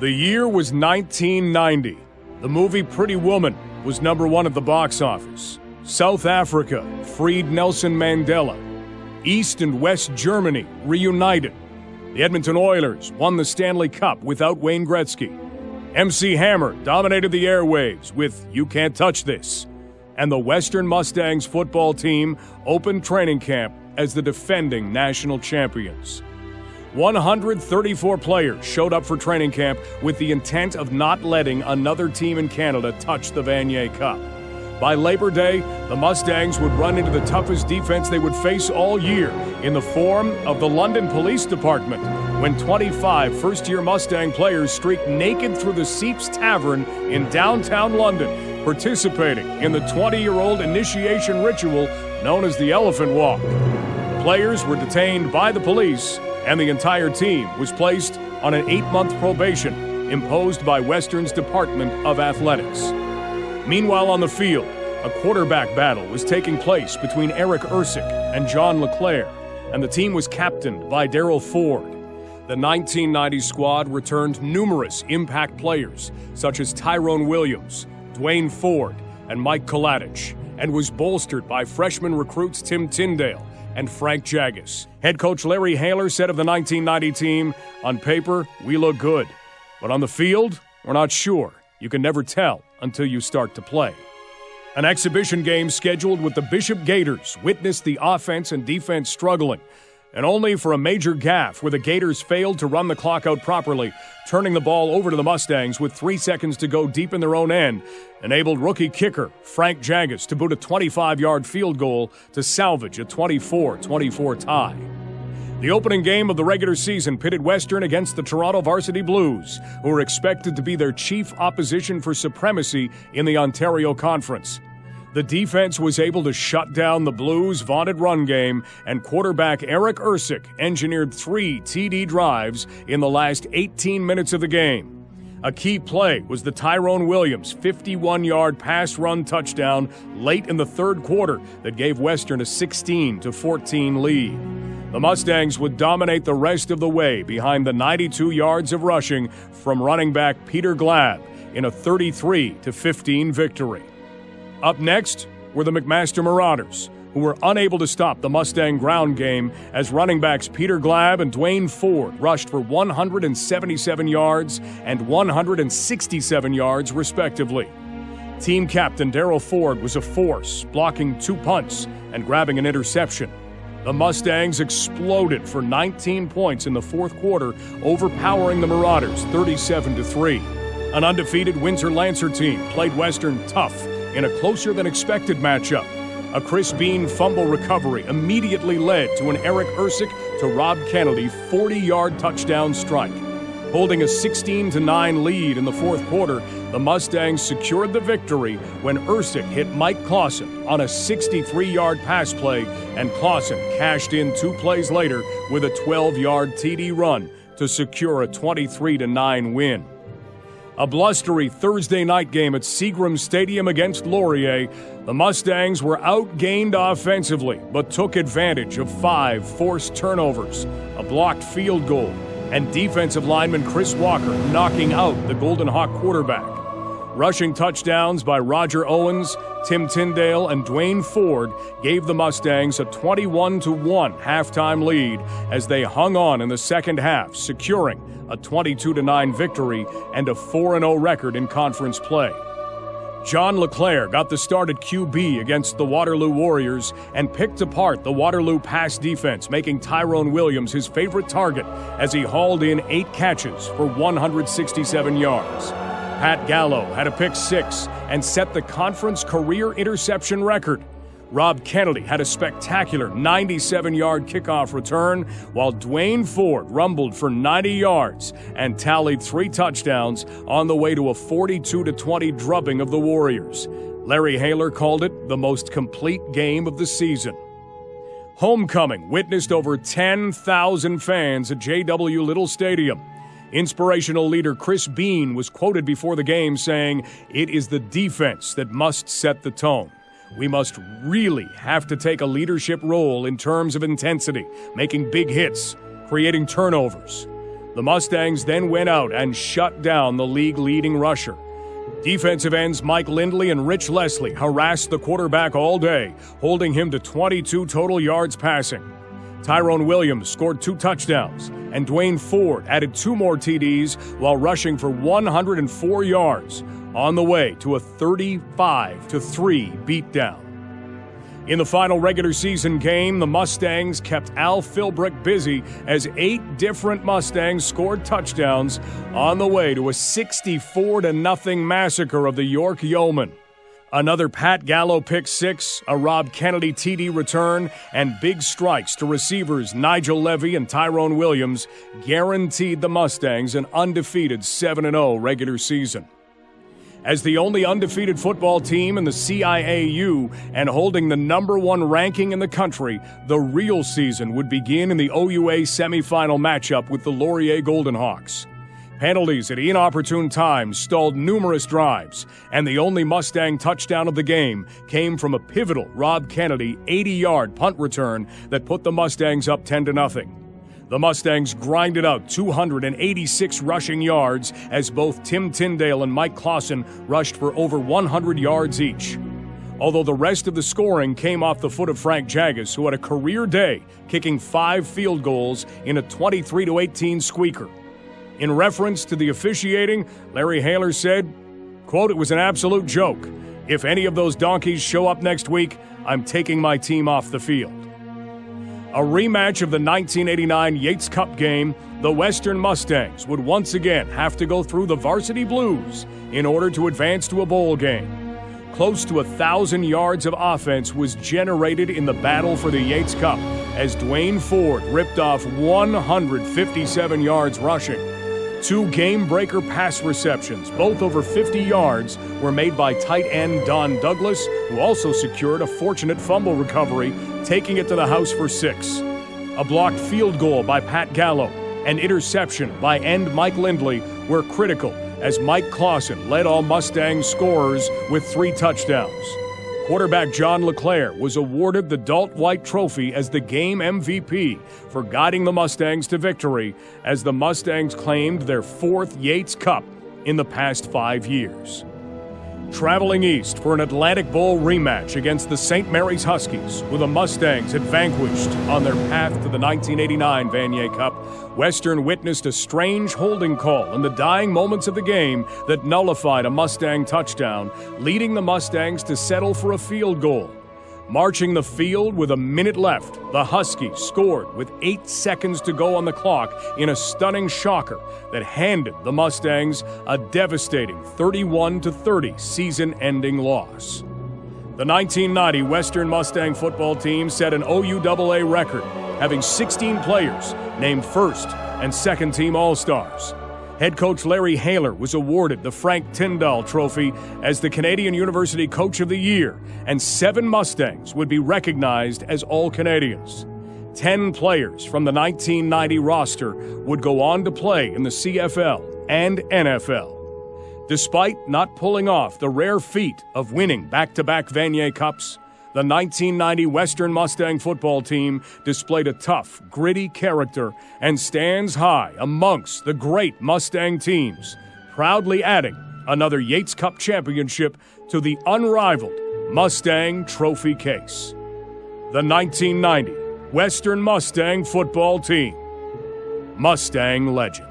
The year was 1990. The movie Pretty Woman was #1 at the box office. South Africa freed Nelson Mandela. East and West Germany reunited. The Edmonton Oilers won the Stanley Cup without Wayne Gretzky. MC Hammer dominated the airwaves with You Can't Touch This. And the Western Mustangs football team opened training camp as the defending national champions. 134 players showed up for training camp with the intent of not letting another team in Canada touch the Vanier Cup. By Labor Day, the Mustangs would run into the toughest defense they would face all year in the form of the London Police Department, when 25 first-year Mustang players streaked naked through the Seeps Tavern in downtown London, participating in the 20-year-old initiation ritual known as the Elephant Walk. Players were detained by the police, and the entire team was placed on an 8-month probation imposed by Western's Department of Athletics. Meanwhile, on the field, a quarterback battle was taking place between Eric Ersick and John LeClaire, and the team was captained by Darryl Ford. The 1990 squad returned numerous impact players, such as Tyrone Williams, Dwayne Ford, and Mike Kolatich, and was bolstered by freshman recruits Tim Tyndale and Frank Jaggis. Head coach Larry Haler said of the 1990 team, "On paper, we look good. But on the field, we're not sure. You can never tell until you start to play." An exhibition game scheduled with the Bishop Gators witnessed the offense and defense struggling, and only for a major gaffe where the Gators failed to run the clock out properly, turning the ball over to the Mustangs with 3 seconds to go deep in their own end, enabled rookie kicker Frank Jaggis to boot a 25-yard field goal to salvage a 24-24 tie. The opening game of the regular season pitted Western against the Toronto Varsity Blues, who were expected to be their chief opposition for supremacy in the Ontario Conference. The defense was able to shut down the Blues' vaunted run game, and quarterback Eric Ersick engineered 3 TD drives in the last 18 minutes of the game. A key play was the Tyrone Williams 51-yard pass-run touchdown late in the third quarter that gave Western a 16-14 lead. The Mustangs would dominate the rest of the way behind the 92 yards of rushing from running back Peter Glab in a 33-15 victory. Up next were the McMaster Marauders, who were unable to stop the Mustang ground game as running backs Peter Glab and Dwayne Ford rushed for 177 yards and 167 yards, respectively. Team captain Darryl Ford was a force, blocking 2 punts and grabbing an interception. The Mustangs exploded for 19 points in the fourth quarter, overpowering the Marauders 37-3. An undefeated Windsor Lancer team played Western tough in a closer-than-expected matchup. A Chris Bean fumble recovery immediately led to an Eric Ersick to Rob Kennedy 40-yard touchdown strike. Holding a 16-9 lead in the fourth quarter, the Mustangs secured the victory when Ersick hit Mike Clausen on a 63-yard pass play, and Clausen cashed in 2 plays later with a 12-yard TD run to secure a 23-9 win. A blustery Thursday night game at Seagram Stadium against Laurier, the Mustangs were outgained offensively but took advantage of 5 forced turnovers, a blocked field goal, and defensive lineman Chris Walker knocking out the Golden Hawk quarterback. Rushing touchdowns by Roger Owens, Tim Tyndale, and Dwayne Ford gave the Mustangs a 21-1 halftime lead as they hung on in the second half, securing a 22-9 victory and a 4-0 record in conference play. John LeClaire got the start at QB against the Waterloo Warriors and picked apart the Waterloo pass defense, making Tyrone Williams his favorite target as he hauled in 8 catches for 167 yards. Pat Gallo had a pick 6 and set the conference career interception record. Rob Kennedy had a spectacular 97-yard kickoff return, while Dwayne Ford rumbled for 90 yards and tallied 3 touchdowns on the way to a 42-20 drubbing of the Warriors. Larry Haler called it the most complete game of the season. Homecoming witnessed over 10,000 fans at J.W. Little Stadium. Inspirational leader Chris Bean was quoted before the game saying, "It is the defense that must set the tone. We must really have to take a leadership role in terms of intensity, making big hits, creating turnovers. The Mustangs then went out and shut down the league-leading rusher. Defensive ends Mike Lindley and Rich Leslie harassed the quarterback all day, holding him to 22 total yards passing. Tyrone Williams scored 2 touchdowns, and Dwayne Ford added 2 more TDs while rushing for 104 yards, on the way to a 35-3 beatdown. In the final regular season game, the Mustangs kept Al Philbrick busy as 8 different Mustangs scored touchdowns on the way to a 64-0 massacre of the York Yeomen. Another Pat Gallo pick six, a Rob Kennedy TD return, and big strikes to receivers Nigel Levy and Tyrone Williams guaranteed the Mustangs an undefeated 7-0 regular season. As the only undefeated football team in the CIAU and holding the #1 ranking in the country, the real season would begin in the OUA semifinal matchup with the Laurier Golden Hawks. Penalties at inopportune times stalled numerous drives, and the only Mustang touchdown of the game came from a pivotal Rob Kennedy 80-yard punt return that put the Mustangs up 10-0. The Mustangs grinded out 286 rushing yards as both Tim Tyndale and Mike Clausen rushed for over 100 yards each. Although the rest of the scoring came off the foot of Frank Jaggis, who had a career day, kicking 5 field goals in a 23-18 squeaker. In reference to the officiating, Larry Haler said, quote, "It was an absolute joke. If any of those donkeys show up next week, I'm taking my team off the field." A rematch of the 1989 Yates Cup game, the Western Mustangs would once again have to go through the Varsity Blues in order to advance to a bowl game. Close to 1,000 yards of offense was generated in the battle for the Yates Cup as Dwayne Ford ripped off 157 yards rushing. 2 game-breaker pass receptions, both over 50 yards, were made by tight end Don Douglas, who also secured a fortunate fumble recovery, taking it to the house for 6. A blocked field goal by Pat Gallo and interception by end Mike Lindley were critical as Mike Clausen led all Mustang scorers with 3 touchdowns. Quarterback John LeClaire was awarded the Dalt White Trophy as the game MVP for guiding the Mustangs to victory as the Mustangs claimed their 4th Yates Cup in the past 5 years. Traveling east for an Atlantic Bowl rematch against the St. Mary's Huskies, who the Mustangs had vanquished on their path to the 1989 Vanier Cup, Western witnessed a strange holding call in the dying moments of the game that nullified a Mustang touchdown, leading the Mustangs to settle for a field goal. Marching the field with a minute left, the Huskies scored with 8 seconds to go on the clock in a stunning shocker that handed the Mustangs a devastating 31-30 season-ending loss. The 1990 Western Mustang football team set an OUAA record, having 16 players named first and second team All-Stars. Head coach Larry Haler was awarded the Frank Tyndall Trophy as the Canadian University Coach of the Year, and 7 Mustangs would be recognized as All-Canadians. 10 players from the 1990 roster would go on to play in the CFL and NFL. Despite not pulling off the rare feat of winning back-to-back Vanier Cups, the 1990 Western Mustang football team displayed a tough, gritty character and stands high amongst the great Mustang teams, proudly adding another Yates Cup Championship to the unrivaled Mustang Trophy case. The 1990 Western Mustang football team. Mustang legend.